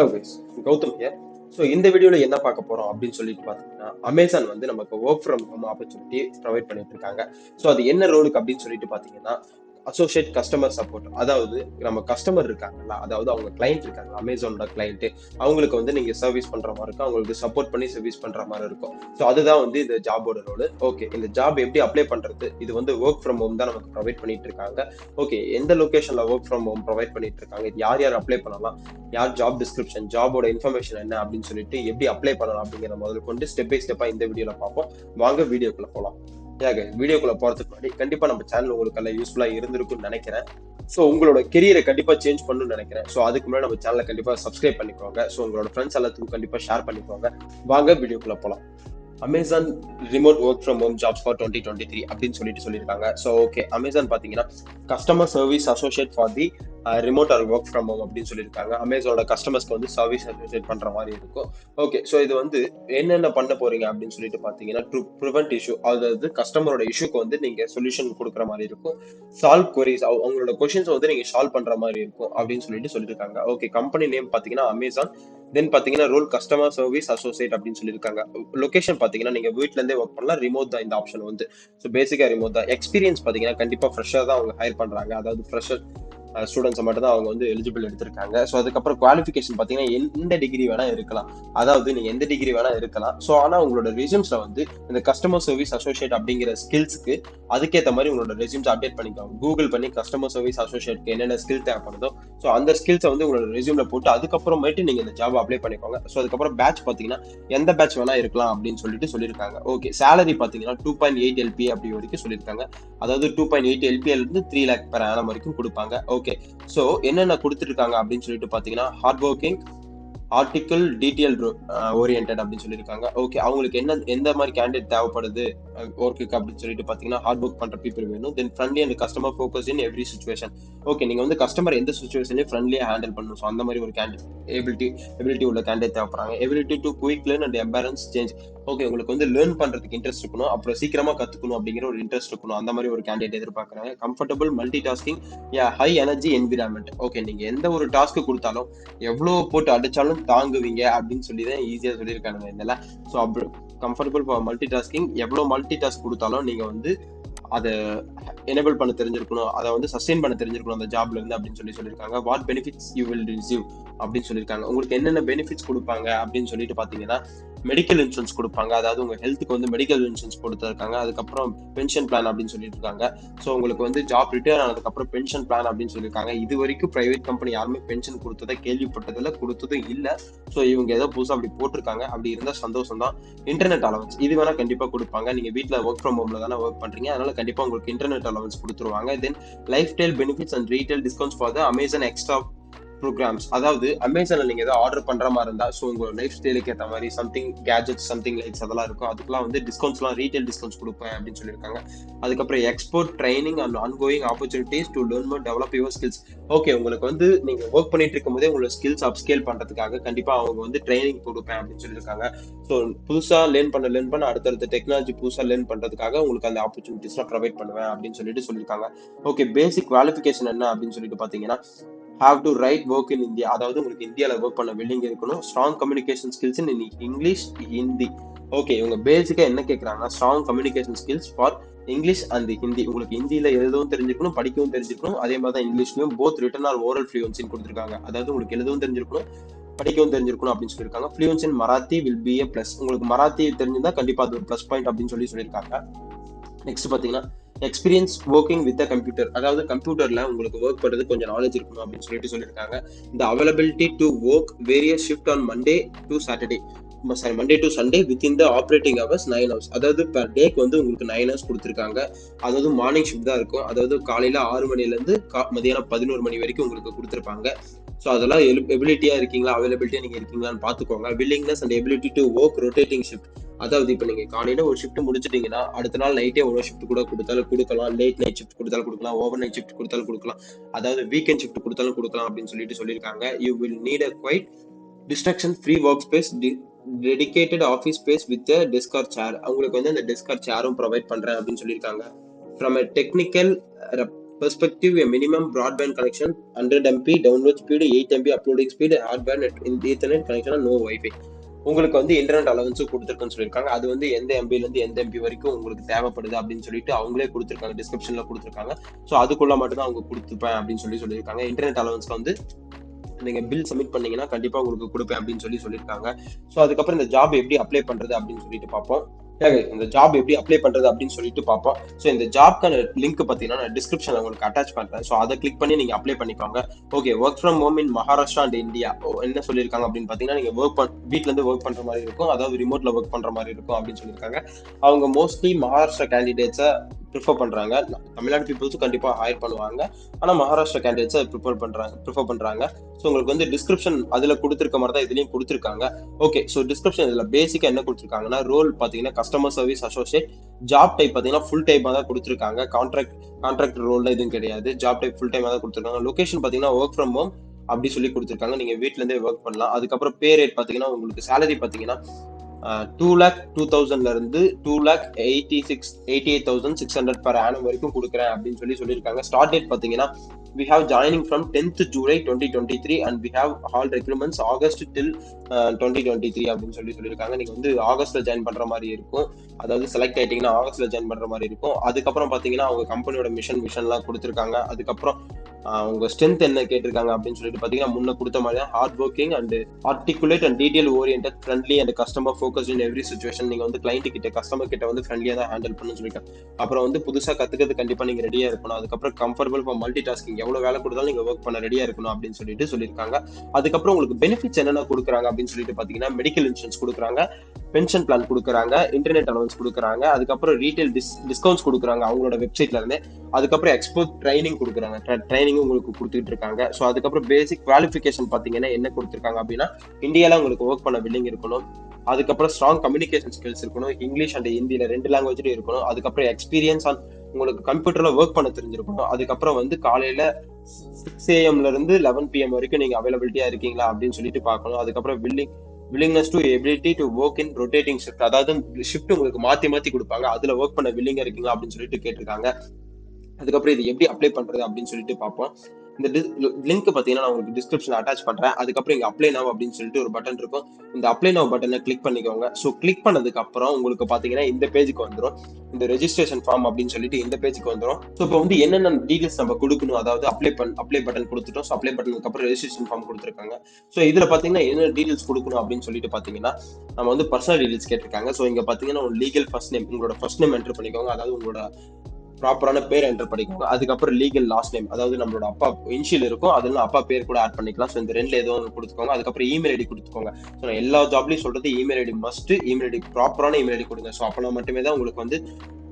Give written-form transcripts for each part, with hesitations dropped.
Hello guys, Gowtham here. So இந்த வீடியோவில் என்ன பார்க்க போறோம் அப்படின்னு சொல்லிட்டு பார்த்தீங்கன்னா, அமேசான் வந்து நமக்கு work from home opportunity provide பண்ணிட்டு இருக்காங்க. ஸோ அது என்ன ரோலுக்கு அப்படின்னு சொல்லிட்டு பார்த்தீங்கன்னா, அசோசியேட் கஸ்டமர் சப்போர்ட். அதாவது நம்ம கஸ்டமர் இருக்காங்கல்ல, அதாவது அவங்க கிளைண்ட் இருக்காங்க, அமேசானோட கிளைண்ட், அவங்களுக்கு வந்து நீங்க சர்வீஸ் பண்ற மாதிரி இருக்கும், அவங்களுக்கு சப்போர்ட் பண்ணி சர்வீஸ் பண்ற மாதிரி இருக்கும். ஸோ அதுதான் வந்து இந்த ஜாபோட ரோல். ஓகே, இந்த ஜாப் எப்படி அப்ளை பண்றது? இது வந்து ஒர்க் ஃப்ரம் ஹோம் தான் நமக்கு ப்ரொவைட் பண்ணிட்டு இருக்காங்க. ஓகே, எந்த லொகேஷன்ல ஒர்க் ஃப்ரம் ஹோம் ப்ரொவைட் பண்ணிட்டு இருக்காங்க, இது யார் யார் அப்ளை பண்ணலாம், யார் ஜாப் டிஸ்கிரிப்ஷன், ஜாபோட இன்ஃபர்மேஷன் என்ன அப்படின்னு சொல்லிட்டு எப்படி அப்ளை பண்ணலாம் அப்படிங்கிற முதல் கொண்டு ஸ்டெப் பை ஸ்டெப்பா இந்த வீடியோல பார்ப்போம். வாங்க வீடியோக்குள்ள போலாம். வீடியோக்குள்ள போறதுக்கு முன்னாடி கண்டிப்பா நம்ம சேனல் உங்களுக்கு எல்லாம் யூஸ்ஃபுல்லா இருந்திருக்கும்னு நினைக்கிறேன். ஸோ உங்களோட கெரியரை கண்டிப்பா சேஞ்ச் பண்ணணும்னு நினைக்கிறேன். ஸோ அதுக்கு முன்னாடி நம்ம சேனலை கண்டிப்பா சப்ஸ்கிரைப் பண்ணிக்கோங்க. ஸோ உங்களோட ஃப்ரெண்ட்ஸ் எல்லாத்துக்கும் கண்டிப்பா ஷேர் பண்ணிக்கோங்க. வாங்க வீடியோக்குள்ள போலாம். Amazon remote work from home jobs for 2023 அப்படின்னு சொல்லியிருக்காங்க. ஸோ ஓகே, அமேசான் பார்த்தீங்கன்னா customer service associate for the remote or work from home அப்படின்னு சொல்லியிருக்காங்க. அமேசானோட கஸ்டமர்ஸ்க்கு வந்து சர்வீஸ் அசோசியேட் பண்ற மாதிரி இருக்கும். ஓகே, ஸோ இது வந்து என்னென்ன பண்ண போறீங்க அப்படின்னு சொல்லிட்டு பார்த்தீங்கன்னா, டு ப்ரிவென்ட் இஷ்யூ, அதாவது கஸ்டமரோட இஷ்யூக்கு வந்து நீங்க சொல்யூஷன் கொடுக்குற மாதிரி இருக்கும். சால்வ் கொரிஸ், அவங்களோட கொஸ்டின்ஸ் வந்து நீங்க சால்வ் பண்ற மாதிரி இருக்கும் அப்படின்னு சொல்லியிருக்காங்க. ஓகே, கம்பெனி நேம் பார்த்தீங்கன்னா அமேசான். தென் பாத்தீங்கன்னா ரோல் கஸ்டமர் சர்வீஸ் அசோசியேட் அப்படின்னு சொல்லியிருக்காங்க. லொகேஷன் பாத்தீங்கன்னா நீங்க வீட்ல இருந்தே ஒர்க் பண்ணலாம், ரிமோட் தான் இந்த ஆப்ஷன் வந்து. ஸோ பேசிக்கா ரிமோட் தான். எக்ஸ்பீரியன்ஸ் பாத்தீங்கன்னா கண்டிப்பா ஃப்ரெஷர் தான் அவங்க ஹையர் பண்றாங்க, அதாவது ஃப்ரெஷர் ஸ்டூடெண்ட்ஸை மட்டும் தான் அவங்க வந்து எலிஜிபிள் எடுத்திருக்காங்க. ஸோ அதுக்கப்புறம் குவாலிஃபிகேஷன் பார்த்தீங்கன்னா எந்த டிகிரி வேணா இருக்கலாம், அதாவது நீங்க எந்த டிகிரி வேணா இருக்கலாம். ஸோ ஆனால் உங்களோட ரெசியூம்ஸ்ல வந்து இந்த கஸ்டமர் சர்வீஸ் அசோசியேட் அப்படிங்கிற ஸ்கில்ஸ்க்கு அதுக்கேற்ற மாதிரி உங்களோட ரெசியூம்ஸ் அப்டேட் பண்ணிக்கோங்க. கூகுள் பண்ணி கஸ்டமர் சர்வீஸ் அசோசியேட்க்கு என்னென்ன ஸ்கில் தேவைப்படுதோ ஸோ அந்த ஸ்கில்ஸை வந்து உங்களோட ரெசியூம்ல போட்டு அதுக்கப்புறமேட்டு நீங்க இந்த ஜாப் அப்ளை பண்ணிக்கோங்க. ஸோ அதுக்கப்புறம் பேட்ச் பார்த்தீங்கன்னா எந்த பேட்ச் வேணா இருக்கலாம் அப்படின்னு சொல்லியிருக்காங்க. ஓகே, சேலரி பார்த்தீங்கன்னா 2.8 LPA அப்படி வரைக்கும் சொல்லியிருக்காங்க. அதாவது 2.8 LPA இருந்து 3 lakh per annum வரைக்கும் கொடுப்பாங்க. ஓகே, ஸோ என்னென்ன கொடுத்துருக்காங்க அப்படின்னு சொல்லிட்டு பார்த்தீங்கன்னா, hard working, article detail orient அப்படின்னு சொல்லியிருக்காங்க. ஓகே, அவங்களுக்கு எந்த மாதிரி கேண்டிடேட் தேவைப்படுது ஒர்க்குக்கு அப்படின்னு சொல்லிட்டு பார்த்தீங்கன்னா, ஹார்ட் ஒர்க் பண்ற பீப்புள் வேணும். Then friendly and customer focus in every situation. Okay, நீங்க வந்து கஸ்டமர் எந்த சுச்சுவேஷன்லயும் ஃப்ரெண்ட்லியா ஹேண்டில் பண்ணணும். ஸோ அந்த மாதிரி ஒரு கேண்டிடேட் எபிலிட்டி உள்ள கேண்டிடேட் தேவைப்படுறாங்க. Ability to quick learn and embrace change. Okay, உங்களுக்கு வந்து லேர்ன் பண்றதுக்கு இன்ட்ரெஸ்ட் இருக்கணும், அப்புறம் சீக்கிரமா கத்துக்கணும் அப்படிங்கிற ஒரு இன்ட்ரெஸ்ட் இருக்கணும். அந்த மாதிரி ஒரு கேண்டிடேட் எதிர்பார்க்கறாங்க. Comfortable multitasking, high energy environment. Okay, நீங்க எந்த ஒரு டாஸ்க் கொடுத்தாலும் எவ்வளவு போட்டு அடிச்சாலும் தாங்குவீங்க அப்படின்னு சொல்லி தான் ஈஸியா சொல்லியிருக்காங்க இதெல்லாம். ஸோ அப்படி கம்ஃபர்டபுள் ஃபார் மல்டி டாஸ்கிங், எவ்வளவு மல்டி டாஸ்க் கொடுத்தாலும் நீங்க வந்து அதை எனேபிள் பண்ண தெரிஞ்சிருக்கணும், அதை வந்து சஸ்டெயின் பண்ண தெரிஞ்சிருக்கணும் அந்த ஜாப்ல இருந்து அப்படின்னு சொல்லியிருக்காங்க. What benefits you will receive அப்படின்னு சொல்லியிருக்காங்க. உங்களுக்கு என்னென்ன பெனிஃபிட்ஸ் கொடுப்பாங்க அப்படின்னு சொல்லிட்டு பாத்தீங்கன்னா, மெடிக்கல் இன்சூரன்ஸ் கொடுப்பாங்க, அதாவது உங்க ஹெல்த்துக்கு வந்து மெடிக்கல் இன்சூரன்ஸ் கொடுத்துருக்காங்க. அதுக்கப்புறம் பென்ஷன் பிளான் அப்படின்னு சொல்லிட்டு இருக்காங்க. ஸோ உங்களுக்கு வந்து ஜாப் ரிட்டையர் ஆனதுக்கு அப்புறம் பென்ஷன் பிளான் அப்படின்னு சொல்லியிருக்காங்க. இது வரைக்கும் பிரைவேட் கம்பெனி யாருமே பென்ஷன் கொடுத்ததை கேள்விப்பட்டதில்ல, கொடுத்ததும் இல்லை. ஸோ இவங்க ஏதோ புதுசாக அப்படி போட்டிருக்காங்க, அப்படி இருந்தால் சந்தோஷம் தான். இன்டர்நெட் அலவன்ஸ் இது வேணா கண்டிப்பா கொடுப்பாங்க. நீங்க வீட்டில் ஒர்க் ஃப்ரம் ஹோம்ல தானே ஒர்க் பண்றீங்க, அதனால கண்டிப்பா உங்களுக்கு இன்டர்நெட் அலவன்ஸ் கொடுத்துருவாங்க. Then lifestyle benefits and retail discounts for the Amazon extra programs. அதாவது அமேசான்ல நீங்க ஏதாவது ஆர்டர் பண்ற மாதிரி இருந்தா, ஸோ உங்க லைஃப் ஸ்டைலுக்கு ஏற்ற மாதிரி சம்திங் கேஜெட்ஸ், சம்திங் லைக்ஸ் அதெல்லாம் இருக்கும், அதுக்கெல்லாம் வந்து டிஸ்கவுண்ட்ஸ்லாம் ரீட்டைல் டிஸ்கவுண்ட்ஸ் கொடுப்பேன் அப்படின்னு சொல்லியிருக்காங்க. அதுக்கப்புறம் export training and ongoing opportunities to learn more develop your skills. Okay, உங்களுக்கு வந்து நீங்க ஒர்க் பண்ணிட்டு இருக்கும் போதே உங்களோட ஸ்கில்ஸ் அப்ஸ்கேல் பண்றதுக்காக கண்டிப்பா அவங்க வந்து ட்ரைனிங் கொடுப்பேன் அப்படின்னு சொல்லியிருக்காங்க. ஸோ புதுசா லேர்ன் பண்ண அடுத்தடுத்த டெக்னாலஜி புதுசா லேர்ன் பண்றதுக்காக உங்களுக்கு அந்த ஆப்பர்ச்சுனிட்டிஸ்லாம் ப்ரொவைட் பண்ணுவேன் அப்படின்னு சொல்லியிருக்காங்க. ஓகே, பேசிக் குவாலிஃபிகேஷன் என்ன அப்படின்னு சொல்லிட்டு பாத்தீங்கன்னா, have to write work in India, அதாவது உங்களுக்கு இந்தியாவில் ஒர்க் பண்ண வெல்லிங் இருக்கணும். Strong communication skills in English, Hindi. Okay, இவங்க பேசிக்கா என்ன கேட்கறாங்கன்னா, strong communication skills for English and Hindi. உங்களுக்கு ஹிந்தியில எழுதவும் தெரிஞ்சிருக்கணும், படிக்கவும் தெரிஞ்சிருக்கணும், அதே மாதிரி தான் இங்கிலீஷ்லயும் போத் ரிட்டன் ஆர் ஓரல் ஃப்ளூயன்சின்னு கொடுத்துருக்காங்க. அதாவது உங்களுக்கு எழுதவும் தெரிஞ்சிருக்கணும், படிக்கவும் தெரிஞ்சிருக்கணும் அப்படின்னு சொல்லியிருக்காங்க. Fluency in Marathi will be a plus. உங்களுக்கு மராத்தி தெரிஞ்சிருந்தா கண்டிப்பா அது ஒரு பிளஸ் பாயிண்ட் அப்படின்னு சொல்லியிருக்காங்க. நெக்ஸ்ட் பாத்தீங்கன்னா, எக்ஸ்பீரியன்ஸ் ஒர்க்கிங் வித் கம்ப்யூட்டர், அதாவது கம்ப்யூட்டர்ல உங்களுக்கு ஒர்க் பண்றது கொஞ்சம் நாலேஜ் இருக்கணும் அப்படின்னு சொல்லியிருக்காங்க. இந்த availability to work various shift on Monday to Saturday, Monday to Sunday within the operating hours 9 hours. அதாவது பெர் டேக்கு வந்து உங்களுக்கு 9 hours கொடுத்துருக்காங்க. அதாவது மார்னிங் ஷிஃப்ட் தான் இருக்கும், அதாவது காலையில 6 மணில இருந்து மதியானம் 11 மணி வரைக்கும் உங்களுக்கு கொடுத்துருப்பாங்க. ஸோ அதெல்லாம் எபிலிட்டியா இருக்கீங்களா, அவைலபிலிட்டியா நீங்க இருக்கீங்களான்னு பாத்துக்கோங்க. Willingness and ability to work rotating shift, அதாவது இப்ப நீங்க காலையில ஒரு ஷிஃப்ட் முடிச்சிட்டீங்கன்னா அடுத்த நாள் நைட்டே ஒரு ஷிஃப்ட் கூட கொடுத்தாலும் கொடுக்கலாம், லேட் நைட் ஷிஃப்ட் கொடுத்தாலும் கொடுக்கலாம், ஓவர் நைட் ஷிஃப்ட் கொடுத்தாலும் கொடுக்கலாம், அதாவது வீக்கெண்ட் ஷிஃப்ட் கொடுத்தாலும் கொடுக்கலாம் அப்படின்னு சொல்லியிருக்காங்க. You will need a quiet distraction free work space, dedicated office space with desk or chair. அவங்களுக்கு வந்து அந்த டெஸ்க் ஆர் சேரும் ப்ரொவைட் பண்றேன் அப்படின்னு சொல்லியிருக்காங்க. From a technical perspective minimum broadband connection 100 MB download speed 8 MB uploading speed hardware net ethernet connection no wifi. உங்களுக்கு வந்து internet அலவன்ஸும் கொடுத்துருக்குன்னு சொல்லியிருக்காங்க. அது வந்து எந்த எம்பில இருந்து எந்த எம்பி வரைக்கும் உங்களுக்கு தேவைப்படுது அப்படின்னு சொல்லிட்டு அவங்களே கொடுத்துருக்காங்க, டிஸ்கிரிப்ஷன்ல கொடுத்துருக்காங்க. ஸோ அதுக்குள்ள மட்டும் தான் அவங்க கொடுத்துப்பேன் அப்படின்னு சொல்லியிருக்காங்க. இன்டர்நெட் அலவன்ஸ்க்கு வந்து நீங்க பில் சப்மிட் பண்ணீங்கன்னா கண்டிப்பா உங்களுக்கு கொடுப்பேன் அப்படின்னு சொல்லியிருக்காங்க. ஸோ அதுக்கப்புறம் இந்த ஜாப் எப்படி அப்ளை பண்றது அப்படின்னு சொல்லிட்டு பார்ப்போம். இந்த ஜாப் எப்படி அப்ளை பண்றது அப்படின்னு சொல்லிட்டு பார்ப்போம். ஸோ இந்த ஜாப்க்கான லிங்க் பார்த்தீங்கன்னா நான் டிஸ்கிரிப்ஷன்ல உங்களுக்கு அட்டாச் பண்றேன். ஸோ அதை கிளிக் பண்ணி நீங்க அப்ளை பண்ணிக்கோங்க. Okay, work from home in Maharashtra and India. என்ன சொல்லியிருக்காங்க அப்படின்னு பார்த்தீங்கன்னா நீங்க வீட்ல இருந்து ஒர்க் பண்ற மாதிரி இருக்கும், அதாவது ரிமோட்ல ஒர்க் பண்ற மாதிரி இருக்கும் அப்படின்னு சொல்லியிருக்காங்க. அவங்க மோஸ்ட்லி மகாராஷ்டிரா கேண்டிடேட்ஸை ப்ரிஃபர் பண்றாங்க. தமிழ்நாடு பீப்புள்ஸும் கண்டிப்பா ஹையர் பண்ணுவாங்க, ஆனா மகாராஷ்டிரா கேண்டிடேட்ஸை ப்ரிஃபர் பண்றாங்க. ஸோ உங்களுக்கு வந்து டிஸ்கிரிப்ஷன் அதுல கொடுத்துருக்க மாதிரி தான் இதுலயும் கொடுத்துருக்காங்க. ஓகே, ஸோ டிஸ்கிரிப்ஷன் இதுல பேசிக்கா என்ன கொடுத்துருக்காங்கன்னா ரோல் பாத்தீங்கன்னா customer service associate. Job type பாத்தீங்கன்னா ஃபுல் டைமா தான் கொடுத்துருக்காங்க. கான்ட்ராக்ட் ரோல்ல எதுவும் கிடையாது. ஜாப் டைப் ஃபுல் டைமா தான் கொடுத்துருக்காங்க. லொகேஷன் பாத்தீங்கன்னா ஒர்க் ஃப்ரம் ஹோம் அப்படி சொல்லி கொடுத்துருக்காங்க. நீங்க வீட்ல இருந்தே ஒர்க் பண்ணலாம். அதுக்கப்புறம் பே ரேட் பாத்தீங்கன்னா உங்களுக்கு சேலரி பாத்தீங்கன்னா 2,02,000 இருந்து 2,88,600 per annum வரைக்கும் கொடுக்குறேன் அப்படின்னு சொல்லியிருக்காங்க. ஸ்டார்ட் டேட் பாத்தீங்கன்னா we have joining from 10th July 2023 and we have all requirements August till 2023 அப்படின்னு சொல்லியிருக்காங்க. நீங்க வந்து ஆகஸ்ட்ல ஜாயின் பண்ற மாதிரி இருக்கும். அதாவது செலக்ட் ஆயிட்டீங்கன்னா ஆகஸ்ட்ல ஜாயின் பண்ற மாதிரி இருக்கும். அதுக்கப்புறம் பாத்தீங்கன்னா அவங்க கம்பெனியோட மிஷன்லாம் கொடுத்துருக்காங்க. அதுக்கப்புறம் உங்க ஸ்ட்ரென்த் என்ன கேட்டிருக்காங்க அப்படின்னு சொல்லிட்டு பாத்தீங்கன்னா முன்ன கொடுத்த மாதிரி hard working and articulate and detail oriented friendly and customer focus in every situation. நீங்க வந்து கிளைண்ட் கிட்ட கஸ்டமர் கிட்ட வந்து ஃப்ரெண்ட்லியா தான் ஹேண்டில் பண்ணணும்னு சொல்லியிருக்காங்க. அப்புறம் வந்து புதுசா கத்துக்கிறது கண்டிப்பா நீங்க ரெடியா இருக்கணும். அதுக்கப்புறம் கம்ஃபர்டபுள் ஃபார் மல்டி டாஸ்கிங், எவ்வளவு வேலை கொடுத்தாலும் நீங்க ஒர்க் பண்ண ரெடியா இருக்கணும் அப்படின்னு சொல்லியிருக்காங்க. அதுக்கப்புறம் உங்களுக்கு பெனிஃபிட்ஸ் என்னென்ன கொடுக்குறாங்க அப்படின்னு சொல்லிட்டு பாத்தீங்கன்னா மெடிக்கல் இன்சூரன்ஸ் கொடுக்குறாங்க, பென்ஷன் பிளான் கொடுக்குறாங்க, இன்டர்நெட் அலவன்ஸ் கொடுக்குறாங்க, அதுக்கப்புறம் ரீட்டைல் டிஸ்கவுண்ட்ஸ் கொடுக்குறாங்க அவங்களோட வெப்சைட்ல இருந்து. அதுக்கப்புறம் எக்ஸ்போர்ட் ட்ரைனிங் கொடுக்குறாங்க, ட்ரைனிங் உங்களுக்கு கொடுத்துட்டு இருக்காங்க. ஸோ அதுக்கப்புறம் பேசிக் குவாலிஃபிகேஷன் பாத்தீங்கன்னா என்ன கொடுத்துருக்காங்க அப்படின்னா இந்தியால உங்களுக்கு ஒர்க் பண்ண வில்லிங் இருக்கணும். அதுக்கப்புறம் ஸ்ட்ராங் கம்யூனிகேஷன் ஸ்கில்ஸ் இருக்கணும், இங்கிலீஷ் அண்ட் ஹிந்தியில 2 லாங்குவேஜ்லயும் இருக்கணும். அதுக்கப்புறம் எக்ஸ்பீரியன்ஸ் ஆன் உங்களுக்கு கம்ப்யூட்டர்ல ஒர்க் பண்ண தெரிஞ்சிருக்கணும். அதுக்கப்புறம் வந்து காலையில 6 AM இருந்து 11 PM வரைக்கும் நீங்க அவைலபிலிட்டியா இருக்கீங்களா அப்படின்னு சொல்லிட்டு பார்க்கணும். அதுக்கப்புறம் willingness to ability to work in rotating shift, அதாவது ஷிஃப்ட் உங்களுக்கு மாத்தி மாத்தி கொடுப்பாங்க, அதுல ஒர்க் பண்ண வில்லிங்கா இருக்கீங்களா அப்படின்னு சொல்லிட்டு கேட்டிருக்காங்க. அதுக்கப்புறம் இது எப்படி அப்ளை பண்றது அப்படின்னு சொல்லிட்டு பார்ப்போம். இந்த லிங்க் பாத்தீங்கன்னா நான் உங்களுக்கு டிஸ்கிரிப்ஷன் அட்டாச் பண்றேன். அதுக்கப்புறம் இங்க அப்ளை நவ் அப்படின்னு சொல்லிட்டு ஒரு பட்டன் இருக்கும். இந்த அப்ளை நவ் பட்டனை கிளிக் பண்ணிக்கோங்க. ஸோ கிளிக் பண்ணதுக்கு அப்புறம் உங்களுக்கு பாத்தீங்கன்னா இந்த பேஜுக்கு வந்துடும். இந்த ரெஜிஸ்ட்ரேஷன் ஃபார்ம் அப்படின்னு சொல்லிட்டு இந்த பேஜுக்கு வந்துடும். ஸோ இப்போ வந்து என்னென்ன டீடைல்ஸ் நம்ம கொடுக்கணும், அதாவது அப்ளை பட்டன் கொடுத்துட்டோம். ஸோ அப்ளை பட்டனுக்கு அப்புறம் ரெஜிஸ்ட்ரேஷன் ஃபார்ம் கொடுத்துருக்காங்க. ஸோ இதுல பாத்தீங்கன்னா என்ன டீடைல்ஸ் கொடுக்கணும் அப்படின்னு சொல்லிட்டு பாத்தீங்கன்னா நம்ம வந்து பர்சனல் டீடைல்ஸ் கேட்டிருக்காங்க. ஸோ இங்க பாத்தீங்கன்னா லீகல் ஃபர்ஸ்ட் நேம், உங்களோட ஃபர்ஸ்ட் நேம் என்டர் பண்ணிக்கோங்க, அதாவது உங்களோட ப்ராப்பரான பேர் என்டர் பண்ணிக்கோங்க. அதுக்கப்புறம் லீகல் லாஸ்ட் நேம், அதாவது நம்மளோட அப்பா இனிஷியல் இருக்கும், அதுல அப்பா பேர் கூட ஆட் பண்ணிக்கலாம். ஸோ இந்த ரெண்டுல ஏதோ ஒன்று கொடுத்துக்கோங்க. அதுக்கப்புறம் இமெயில் ஐடி கொடுத்துக்கோங்க. ஸோ நான் எல்லா ஜாப்லயும் சொல்றது email ID must. Email ID ப்ராப்பரான இமெயில் ஐடி கொடுங்க. ஸோ அப்போ மட்டுமே தான் உங்களுக்கு வந்து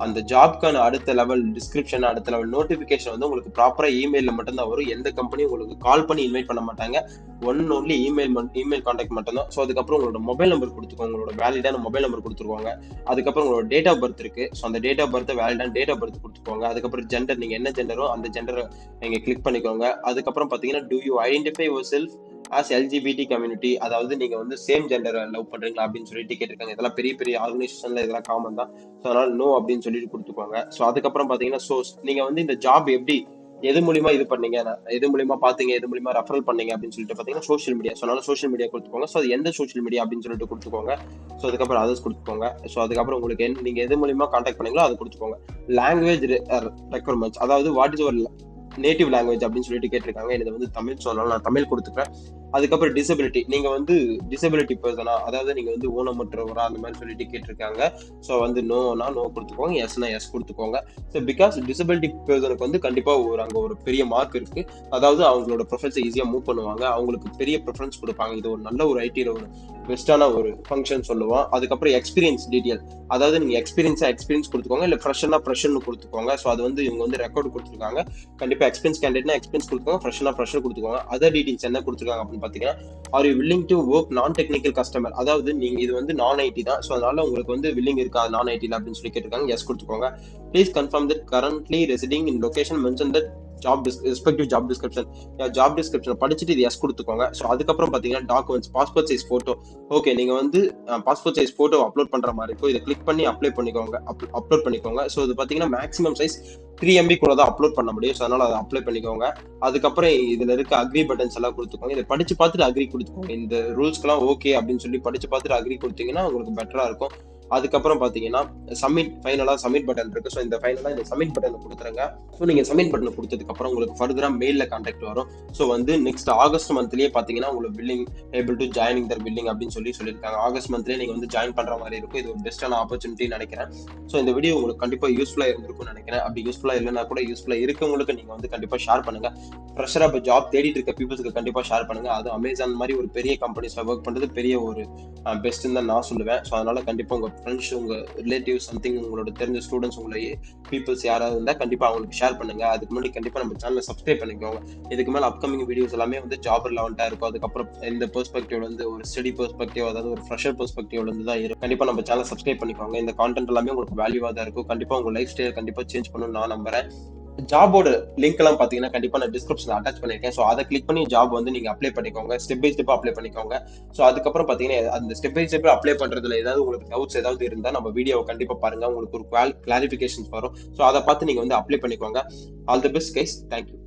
அந்த ஜாப்க்கான அடுத்த லெவல் டிஸ்கிரிப்ஷன், அடுத்த லெவல் நோட்டிபிகேஷன் வந்து உங்களுக்கு ப்ராப்பரா இமெயில மட்டும் தான் வரும். எந்த கம்பெனியும் உங்களுக்கு கால் பண்ணி இன்வைட் பண்ண மாட்டாங்க. ஒன்லி இமெயில் கான்டாக்ட் மட்டும் தான். ஸோ அதுக்கப்புறம் உங்களோட மொபைல் நம்பர் கொடுத்துக்கோங்க, உங்களோட வேலிடான மொபைல் நம்பர் கொடுத்துருவாங்க. அதுக்கப்புறம் உங்களோட டேட் ஆஃப் பர்த் இருக்கு. ஸோ அந்த டேட் ஆஃப் பர்த் வேலிடான டேட் ஆஃப் பர்த் கொடுத்துக்கோங்க. அதுக்கப்புறம் ஜெண்டர், நீங்க என்ன ஜெண்டரோ அந்த ஜெண்டரை நீங்க கிளிக் பண்ணிக்கோங்க. அதுக்கப்புறம் பாத்தீங்கன்னா do you identify yourself as LGBT community, அதாவது நீங்க வந்து சேம் ஜெண்டரை லவ் பண்றீங்களா அப்படின்னு சொல்லிட்டு கேட்டிருக்காங்க. இதெல்லாம் பெரிய பெரிய ஆர்கனைசேஷன்ல இதெல்லாம் காமன் தான். ஸோ அதனால நோ அப்படின்னு சொல்லிட்டு கொடுத்துக்கோங்க. ஸோ அதுக்கப்புறம் பாத்தீங்கன்னா சோர்ஸ், நீங்க வந்து இந்த ஜாப் எப்படி எது மூலியமா இது பண்ணீங்க, எது மூலியமா பாத்தீங்க, எது மூலியமா ரெஃபரல் பண்ணீங்க அப்படின்னு சொல்லிட்டு பாத்தீங்கன்னா சோஷியல் மீடியா. ஸோ அதனால சோஷியல் மீடியா கொடுத்துக்கோங்க. ஸோ அது எந்த சோஷியல் மீடியா அப்படின்னு சொல்லிட்டு கொடுத்துக்கோங்க. ஸோ அதுக்கப்புறம் அதர்ஸ் கொடுத்துக்கோங்க. ஸோ அதுக்கப்புறம் உங்களுக்கு நீங்க எது மூலியமா கான்டாக்ட் பண்ணீங்களோ அதை கொடுத்துக்கோங்க. லாங்குவேஜ் ரெக்வயர்மெண்ட்ஸ், அதாவது வாட் இஸ் ஒரு நேட்டிவ் லாங்குவேஜ் அப்படின்னு சொல்லிட்டு கேட்டிருக்காங்க. இது வந்து தமிழ், சொன்னாலும் நான் தமிழ் கொடுத்துக்கிறேன். அதுக்கப்புறம் டிசபிலிட்டி, நீங்க வந்து டிசபிலிட்டி பர்சனா, அதாவது நீங்க வந்து ஊனமுற்றவரா அந்த மாதிரி சொல்லிட்டு கேட்டிருக்காங்க. ஸோ வந்து நோனா நோ கொடுத்துக்கோங்க, எஸ்னா எஸ் கொடுத்துக்கோங்க. ஸோ பிகாஸ் டிசபிலிட்டி பர்சனுக்கு வந்து கண்டிப்பா அங்க ஒரு பெரிய மார்க் இருக்கு, அதாவது அவங்களோட ப்ரொஃபைல்ஸை ஈஸியா மூவ் பண்ணுவாங்க, அவங்களுக்கு பெரிய ப்ரிஃபரன்ஸ் கொடுப்பாங்க. இது ஒரு நல்ல ஒரு ஐடியில் ஒரு பெஸ்டான ஒரு ஃபங்க்ஷன் சொல்லுவோம். அதுக்கப்புறம் எக்ஸ்பீரியன்ஸ் டீடைல், அதாவது நீங்க எக்ஸ்பீரியன்ஸ் கொடுத்துக்கோங்க, இல்ல ஃப்ரெஷ்னு கொடுத்துக்கோங்க. ஸோ அது வந்து இவங்க வந்து ரெக்கார்டு கொடுத்துருக்காங்க. கண்டிப்பா எக்ஸ்பீரியன்ஸ் கேண்டிடேட்னா எக்ஸ்பீரியன்ஸ் கொடுத்துக்கோங்க, ஃப்ரெஷர் கொடுத்துக்கோங்க. அதர் டீடைல்ஸ் என்ன கொடுத்துருக்காங்க அப்படின்னு பாத்தீங்கன்னா are you willing to work நான் டெக்னிக்கல் கஸ்டமர், அதாவது நீங்க இது வந்து நான் ஐடி தான். ஸோ அதனால உங்களுக்கு வந்து வில்லிங் இருக்கா நான் ஐடியில் அப்படின்னு சொல்லி கேட்டிருக்காங்க. எஸ் கொடுத்துக்கோங்க. Please confirm that currently residing in location mention that respective job description படிச்சுட்டு இது எஸ் கொடுத்துக்கோங்க. ஸோ அதுக்கப்புறம் பாத்தீங்கன்னா documents, passport size photo. Okay, நீங்க வந்து பாஸ்போர்ட் சைஸ் போட்டோ அப்லோட் பண்ற மாதிரி இருக்கும். இதை கிளிக் பண்ணி அப்ளோட் பண்ணிக்கோங்க. ஸோ இது பாத்தீங்கன்னா மேக்ஸிமம் சைஸ் 3 MB கூட தான் அப்லோட் பண்ண முடியும். ஸோ அதனால அதை அப்ளை பண்ணிக்கோங்க. அதுக்கப்புறம் இதுல இருக்க அக்ரி பட்டன்ஸ் எல்லாம் கொடுத்துக்கோங்க. இதை படிச்சு பார்த்துட்டு அக்ரி கொடுத்துக்கோங்க. இந்த ரூல்ஸ்க்கெல்லாம் ஓகே அப்படின்னு சொல்லி படிச்சு பார்த்துட்டு அக்ரி கொடுத்தீங்கன்னா உங்களுக்கு பெட்டரா இருக்கும். அதுக்கப்புறம் பாத்தீங்கன்னா ஃபைனலா சப்மிட் பட்டன் இருக்கு. ஸோ இந்த ஃபைனலா இந்த சப்மிட் பட்டன் கொடுத்துருங்க. ஸோ நீங்க சப்மிட் பட்டன் கொடுத்ததுக்கு அப்புறம் உங்களுக்கு ஃபர்தரா மெயில்ல கான்டாக்ட் வரும். ஸோ வந்து நெக்ஸ்ட் ஆகஸ்ட் மந்த்லயே பாத்தீங்கன்னா உங்களுக்கு billing able to joining their billing அப்படின்னு சொல்லியிருக்காங்க. ஆகஸ்ட் மந்த்லயே நீங்க வந்து ஜாயின் பண்ற மாதிரி இருக்கும். இது ஒரு பெஸ்டான ஆப்பர்ச்சுனிட்டி நினைக்கிறேன். ஸோ இந்த வீடியோ உங்களுக்கு கண்டிப்பா யூஸ்ஃபுல்லா இருந்திருக்கும்னு நினைக்கிறேன். அப்படி யூஸ்ஃபுல்லா இல்லைன்னா கூட யூஸ்ஃபுல்லா இருக்கவங்களுக்கு நீங்க வந்து கண்டிப்பா ஷேர் பண்ணுங்க. ஃப்ரெஷரா இப்போ ஜாப் தேடிட்டு இருக்க பீப்புள்ஸ்க்கு கண்டிப்பா ஷேர் பண்ணுங்க. அது அமேசான் மாதிரி ஒரு பெரிய கம்பெனிஸ்ல ஒர்க் பண்றது பெரிய ஒரு பெஸ்ட்னு தான் நான் சொல்லுவேன். ஸோ அதனால கண்டிப்பா உங்க ஃப்ரெண்ட்ஸ், உங்க ரிலேட்டிவ்ஸ், சம்திங் உங்களோட தெரிஞ்ச ஸ்டூடெண்ட்ஸ், உங்களை பீப்புள்ஸ் யாராவது இருந்தா கண்டிப்பா அவங்களுக்கு ஷேர் பண்ணுங்க. அதுக்கு முன்னாடி கண்டிப்பா நம்ம சேனலை சப்ஸ்கிரைப் பண்ணிக்கோங்க. இதுக்கு மேல அப்கமிங் வீடியோஸ் எல்லாமே வந்து ஜாப் ரிலவெண்டா இருக்கும். அதுக்கப்புறம் இந்த பெர்ஸ்பெக்டிவ்ல இருந்து ஒரு ஸ்டடி பெர்ஸ்பெக்டிவ், அதாவது ஒரு ஃப்ரெஷர் பெர்ஸ்பெக்டிவ்ல இருந்து தான் இருக்கும். கண்டிப்பா நம்ம சேனல் சப்ஸ்கிரைப் பண்ணிக்கோங்க. இந்த கான்டென்ட் எல்லாமே உங்களுக்கு வேல்யூவா தான் இருக்கும். கண்டிப்பா உங்க லைஃப் ஸ்டைல் கண்டிப்பா சேஞ்ச் பண்ணணும்னு நான் நம்புறேன். ஜாபோட லிங்க் எல்லாம் பாத்தீங்கன்னா கண்டிப்பா நான் டிஸ்கிரிப்ஷன்ல அட்டாச் பண்ணிருக்கேன். ஸோ அதை கிளிக் பண்ணி ஜாப் வந்து நீங்க அப்ளை பண்ணிக்கோங்க. ஸ்டெப் பை ஸ்டெப் அப்ளை பண்ணிக்கோங்க. ஸோ அதுக்கப்புறம் பாத்தீங்கன்னா அந்த ஸ்டெப் பை ஸ்டெப் அப்ளை பண்றதுல ஏதாவது உங்களுக்கு டவுட்ஸ் ஏதாவது இருந்தா நம்ம வீடியோவை கண்டிப்பா பாருங்க. உங்களுக்கு ஒரு கிளாரிபிகேஷன்ஸ் வரும். ஸோ அதை பார்த்து நீங்க வந்து அப்ளை பண்ணிக்கோங்க. All the best guys. Thank you.